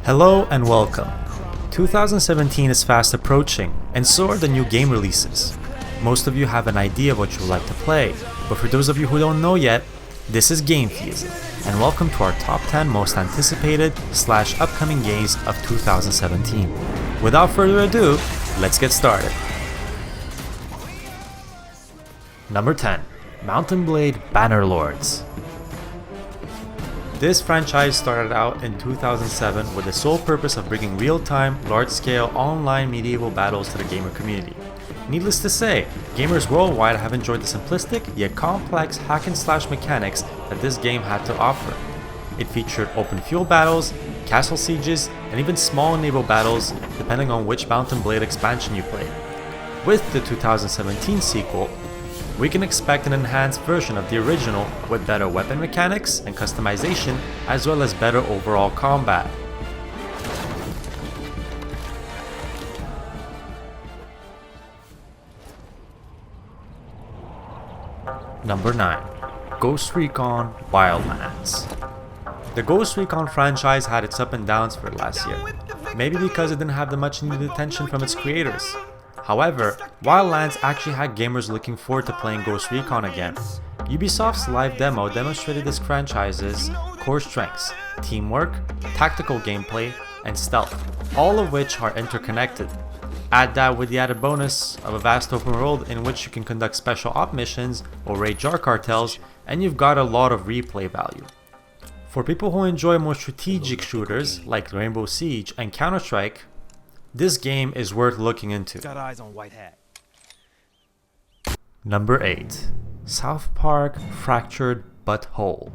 Hello and welcome. 2017 is fast approaching, and so are the new game releases. Most of you have an idea of what you would like to play, but for those of you who don't know yet, this is Game Theism, and welcome to our top 10 most anticipated / upcoming games of 2017. Without further ado, let's get started. Number 10. Mountain Blade Bannerlords. This franchise started out in 2007 with the sole purpose of bringing real-time, large-scale, online medieval battles to the gamer community. Needless to say, gamers worldwide have enjoyed the simplistic yet complex hack-and-slash mechanics that this game had to offer. It featured open field battles, castle sieges, and even small naval battles depending on which Mountain Blade expansion you played. With the 2017 sequel, we can expect an enhanced version of the original with better weapon mechanics and customization, as well as better overall combat. Number 9. Ghost Recon Wildlands. The Ghost Recon franchise had its up and downs for last year, maybe because it didn't have the much needed attention from its creators. However, Wildlands actually had gamers looking forward to playing Ghost Recon again. Ubisoft's live demo demonstrated this franchise's core strengths: teamwork, tactical gameplay, and stealth, all of which are interconnected. Add that with the added bonus of a vast open world in which you can conduct special op missions or raid jar cartels, and you've got a lot of replay value. For people who enjoy more strategic shooters like Rainbow Siege and Counter-Strike, this game is worth looking into. Got eyes on White Hat. Number 8. South Park Fractured But Whole.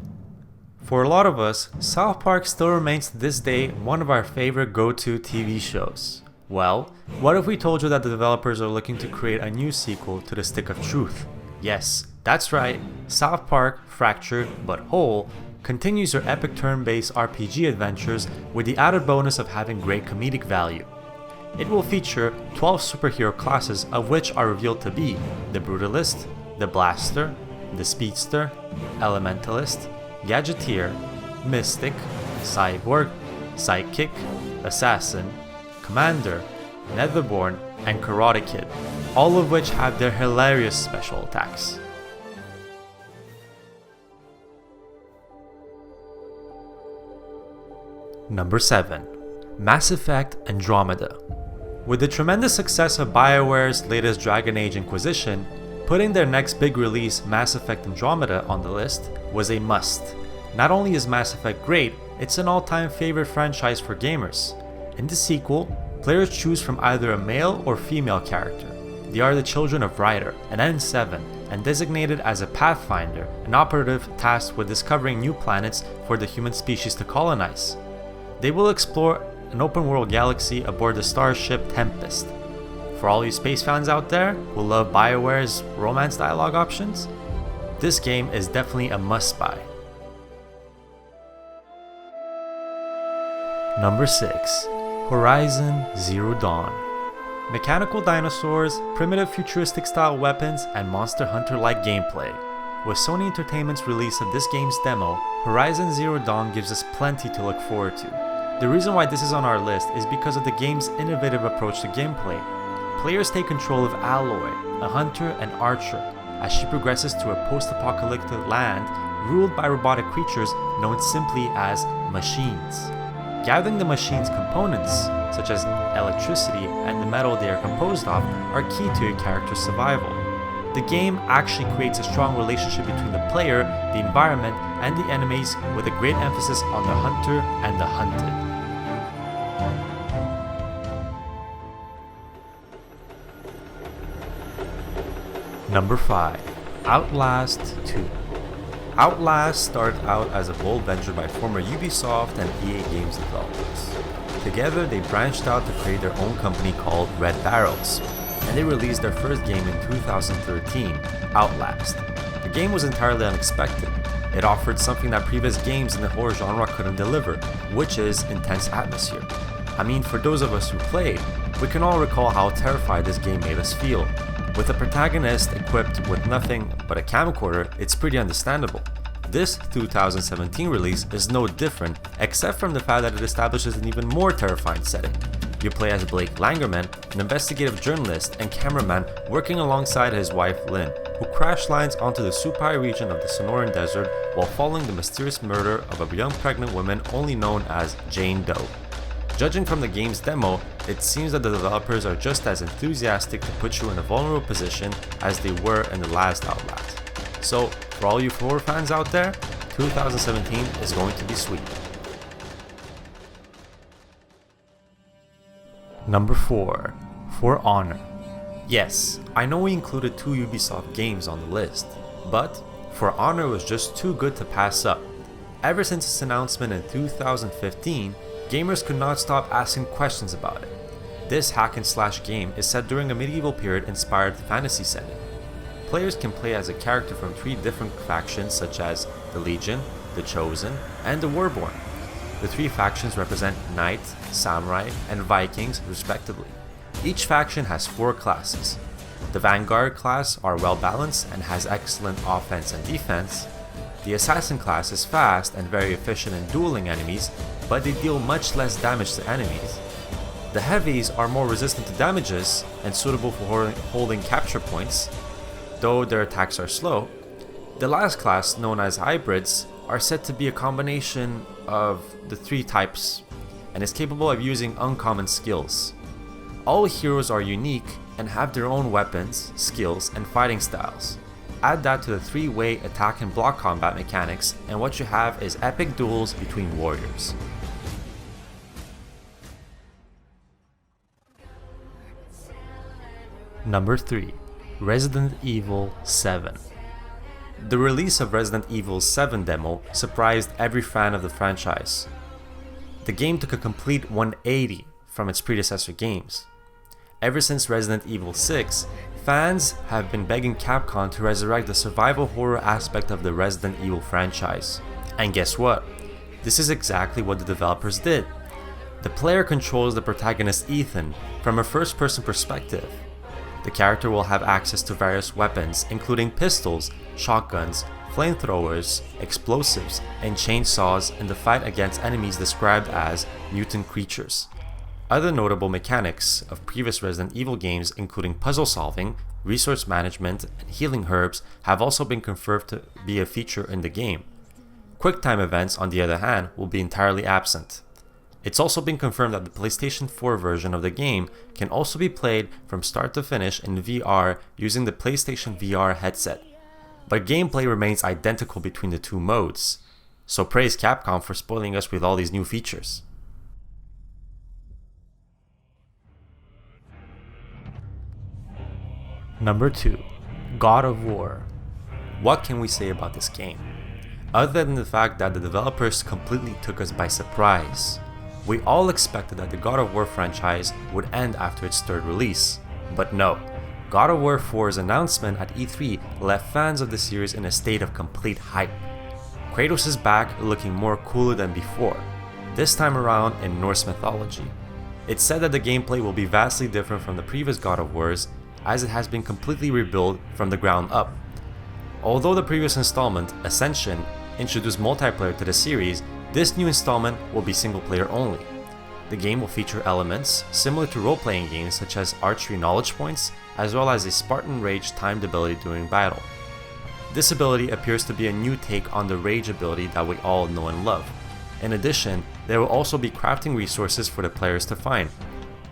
For a lot of us, South Park still remains to this day one of our favorite go-to TV shows. Well, what if we told you that the developers are looking to create a new sequel to The Stick of Truth? Yes, that's right, South Park Fractured But Whole continues your epic turn-based RPG adventures with the added bonus of having great comedic value. It will feature 12 superhero classes, of which are revealed to be the Brutalist, the Blaster, the Speedster, Elementalist, Gadgeteer, Mystic, Cyborg, Sidekick, Assassin, Commander, Netherborn, and Karate Kid, all of which have their hilarious special attacks. Number 7. Mass Effect Andromeda. With the tremendous success of BioWare's latest Dragon Age Inquisition, putting their next big release, Mass Effect Andromeda, on the list was a must. Not only is Mass Effect great, it's an all-time favorite franchise for gamers. In the sequel, players choose from either a male or female character. They are the children of Ryder, an N7, and designated as a Pathfinder, an operative tasked with discovering new planets for the human species to colonize. They will explore an open-world galaxy aboard the starship Tempest. For all you space fans out there who love BioWare's romance dialogue options, this game is definitely a must-buy. Number 6. Horizon Zero Dawn. Mechanical dinosaurs, primitive futuristic style weapons, and Monster Hunter-like gameplay. With Sony Entertainment's release of this game's demo, Horizon Zero Dawn gives us plenty to look forward to. The reason why this is on our list is because of the game's innovative approach to gameplay. Players take control of Aloy, a hunter and archer, as she progresses to a post-apocalyptic land ruled by robotic creatures known simply as machines. Gathering the machines' components, such as electricity and the metal they are composed of, are key to your character's survival. The game actually creates a strong relationship between the player, the environment, and the enemies, with a great emphasis on the hunter and the hunted. Number 5. Outlast 2. Outlast started out as a bold venture by former Ubisoft and EA Games developers. Together, they branched out to create their own company called Red Barrels, and they released their first game in 2013, Outlast. The game was entirely unexpected. It offered something that previous games in the horror genre couldn't deliver, which is intense atmosphere. I mean, for those of us who played, we can all recall how terrified this game made us feel. With a protagonist equipped with nothing but a camcorder, it's pretty understandable. This 2017 release is no different, except from the fact that it establishes an even more terrifying setting. You play as Blake Langerman, an investigative journalist and cameraman working alongside his wife Lynn, who crash lands onto the Supai region of the Sonoran Desert while following the mysterious murder of a young pregnant woman only known as Jane Doe. Judging from the game's demo, it seems that the developers are just as enthusiastic to put you in a vulnerable position as they were in the last Outlast. So, for all you horror fans out there, 2017 is going to be sweet. Number 4. For Honor. Yes, I know we included 2 Ubisoft games on the list, but For Honor was just too good to pass up. Ever since its announcement in 2015, gamers could not stop asking questions about it. This hack and slash game is set during a medieval period inspired fantasy setting. Players can play as a character from 3 different factions such as the Legion, the Chosen, and the Warborn. The 3 factions represent knights, samurai, and Vikings respectively. Each faction has 4 classes. The Vanguard class are well balanced and has excellent offense and defense. The Assassin class is fast and very efficient in dueling enemies, but they deal much less damage to enemies. The Heavies are more resistant to damages and suitable for holding capture points, though their attacks are slow. The last class, known as Hybrids, are said to be a combination of the 3 types and is capable of using uncommon skills. All heroes are unique and have their own weapons, skills, and fighting styles. Add that to the 3-way attack and block combat mechanics, and what you have is epic duels between warriors. Number 3. Resident Evil 7. The release of Resident Evil 7 demo surprised every fan of the franchise. The game took a complete 180 from its predecessor games. Ever since Resident Evil 6, fans have been begging Capcom to resurrect the survival horror aspect of the Resident Evil franchise. And guess what? This is exactly what the developers did. The player controls the protagonist Ethan from a first-person perspective. The character will have access to various weapons, including pistols, shotguns, flamethrowers, explosives, and chainsaws in the fight against enemies described as mutant creatures. Other notable mechanics of previous Resident Evil games, including puzzle solving, resource management, and healing herbs, have also been confirmed to be a feature in the game. QuickTime events, on the other hand, will be entirely absent. It's also been confirmed that the PlayStation 4 version of the game can also be played from start to finish in VR using the PlayStation VR headset. But gameplay remains identical between the 2 modes, so praise Capcom for spoiling us with all these new features. Number 2. God of War. What can we say about this game? Other than the fact that the developers completely took us by surprise. We all expected that the God of War franchise would end after its 3rd release, but no. God of War 4's announcement at E3 left fans of the series in a state of complete hype. Kratos is back looking more cooler than before, this time around in Norse mythology. It's said that the gameplay will be vastly different from the previous God of Wars, as it has been completely rebuilt from the ground up. Although the previous installment, Ascension, introduced multiplayer to the series, this new installment will be single player only. The game will feature elements similar to role-playing games such as archery knowledge points, as well as a Spartan Rage timed ability during battle. This ability appears to be a new take on the Rage ability that we all know and love. In addition, there will also be crafting resources for the players to find.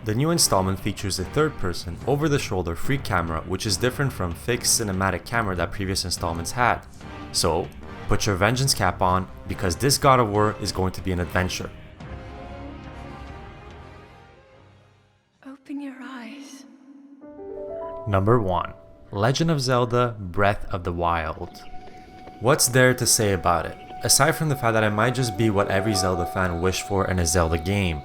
The new installment features a third-person, over-the-shoulder free camera, which is different from fixed cinematic camera that previous installments had. So, put your vengeance cap on, because this God of War is going to be an adventure. Open your eyes. Number 1. Legend of Zelda Breath of the Wild. What's there to say about it, aside from the fact that it might just be what every Zelda fan wished for in a Zelda game?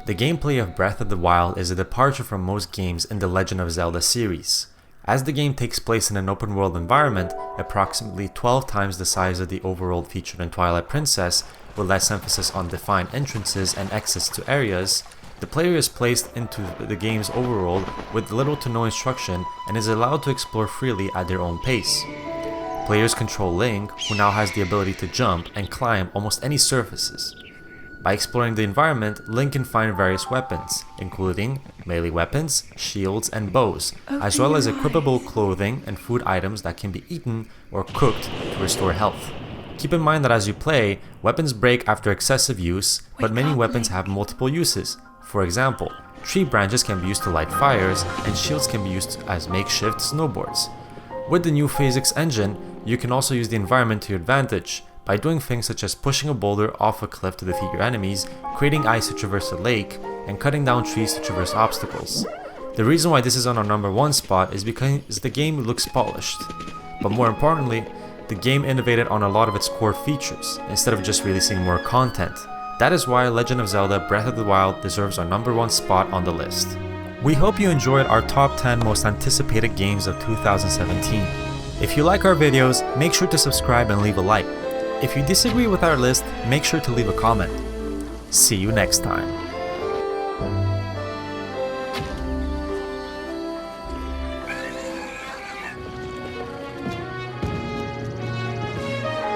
The gameplay of Breath of the Wild is a departure from most games in the Legend of Zelda series. As the game takes place in an open world environment, approximately 12 times the size of the overworld featured in Twilight Princess, with less emphasis on defined entrances and exits to areas, the player is placed into the game's overworld with little to no instruction and is allowed to explore freely at their own pace. Players control Link, who now has the ability to jump and climb almost any surfaces. By exploring the environment, Link can find various weapons, including melee weapons, shields, and bows, as well as equipable clothing and food items that can be eaten or cooked to restore health. Keep in mind that as you play, weapons break after excessive use, but many weapons have multiple uses. For example, tree branches can be used to light fires, and shields can be used as makeshift snowboards. With the new physics engine, you can also use the environment to your advantage, by doing things such as pushing a boulder off a cliff to defeat your enemies, creating ice to traverse a lake, and cutting down trees to traverse obstacles. The reason why this is on our number 1 spot is because the game looks polished. But more importantly, the game innovated on a lot of its core features, instead of just releasing more content. That is why Legend of Zelda Breath of the Wild deserves our number 1 spot on the list. We hope you enjoyed our top 10 most anticipated games of 2017. If you like our videos, make sure to subscribe and leave a like. If you disagree with our list, make sure to leave a comment. See you next time.